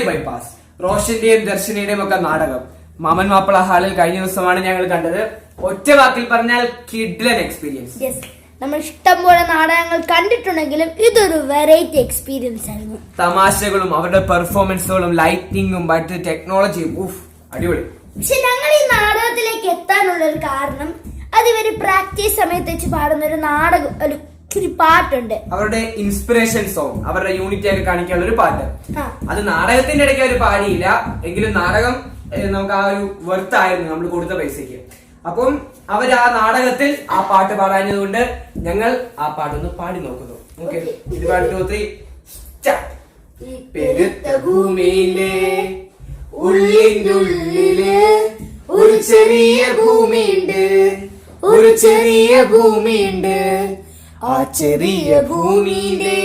Bypass റോഷന്റെയും ദർശനയുടെയും ഒക്കെ നാടകം മാമൻ മാപ്പിള ഹാളിൽ കഴിഞ്ഞ ദിവസമാണ് ഞങ്ങൾ കണ്ടത്. ഒറ്റ വാക്കിൽ പറഞ്ഞാൽ കിഡ്ലൻ എക്സ്പീരിയൻസ്. നമ്മൾ ഇഷ്ടം പോലെ നാടകങ്ങൾ കണ്ടിട്ടുണ്ടെങ്കിലും ഇതൊരു വെറൈറ്റി എക്സ്പീരിയൻസ് ആയിരുന്നു. തമാശകളും അവരുടെ പെർഫോമൻസുകളും ലൈറ്റിങ്ങും മറ്റ് ടെക്നോളജിയും അടിപൊളി. പക്ഷെ ഞങ്ങൾ ഈ നാടകത്തിലേക്ക് എത്താനുള്ള ഒരു കാരണം അത് ഇവര് പ്രാക്ടീസ് സമയത്ത് വെച്ച് പാടുന്ന ഒരു നാടകം ഒരു പാട്ടുണ്ട്. അവരുടെ ഇൻസ്പിറേഷൻ സോങ്, അവരുടെ യൂണിറ്റി ഒക്കെ കാണിക്കാനുള്ള ഒരു പാട്ട്. അത് നാടകത്തിന്റെ ഇടയ്ക്ക് അവർ പാടിയില്ല, എങ്കിലും നാടകം നമുക്ക് ആ ഒരു വെർത്ത് ആയിരുന്നു നമ്മൾ കൊടുത്ത പൈസക്ക്. അപ്പം അവർ ആ നാടകത്തിൽ ആ പാട്ട് പാടാഞ്ഞതുകൊണ്ട് ഞങ്ങൾ ആ പാട്ടൊന്ന് പാടി നോക്കുന്നു. Okay, 1 2 3 start. പെരുത്ത ഭൂമിയിലെ ഉള്ളിന്റെ ഉള്ളില് ഒരു ചെറിയ ഭൂമിയുണ്ട്, ഒരു ചെറിയ ഭൂമിയുണ്ട്. ആ ചെറിയ ഭൂമിയിലെ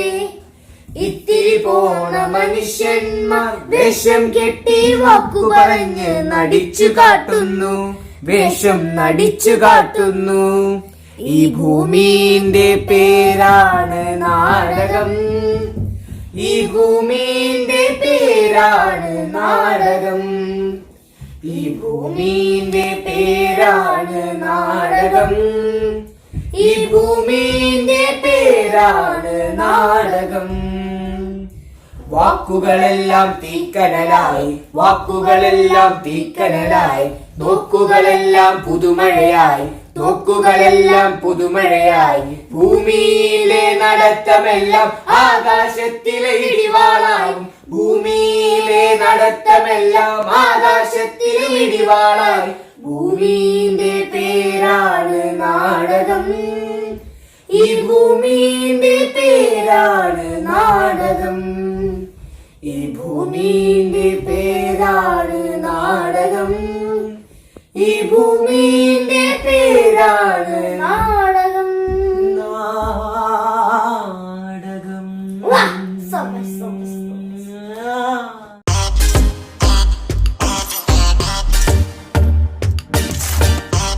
ഇത്തിരി പോണ മനുഷ്യന്മാർ വേഷം കെട്ടി വാക്കു പറഞ്ഞ് നടിച്ചു കാട്ടുന്നു, വേഷം നടിച്ചു കാട്ടുന്നു. ഈ ഭൂമിന്റെ പേരാണ് നാടകം, ഈ ഭൂമിന്റെ പേരാണ് നാടകം, ഈ ഭൂമിന്റെ പേരാണ് നാടകം, ഈ ഭൂമിന്റെ പേരാണ് നാടകം. വാക്കുകളെല്ലാം തീക്കനലായി, വാക്കുകളെല്ലാം തീക്കനലായി, നോക്കുകളെല്ലാം പുതുമഴയായി, നോക്കുകളെല്ലാം പുതുമഴയായി. ഭൂമിയിലെ നടത്തമെല്ലാം ആകാശത്തിലെ ഇടിവാളായും, ഭൂമിയിലെ നടത്തമെല്ലാം ആകാശത്തിലെ ഇടിവാളായി. ഭൂമിന്റെ പേരാണ് നാടകം, ഈ ഭൂമിന്റെ പേരാണ് നാടകം, ഈ ഭൂമിന്റെ പേരാണ് നാടകം, ഈ ഭൂമിന്റെ പേരാണ് നാടകം.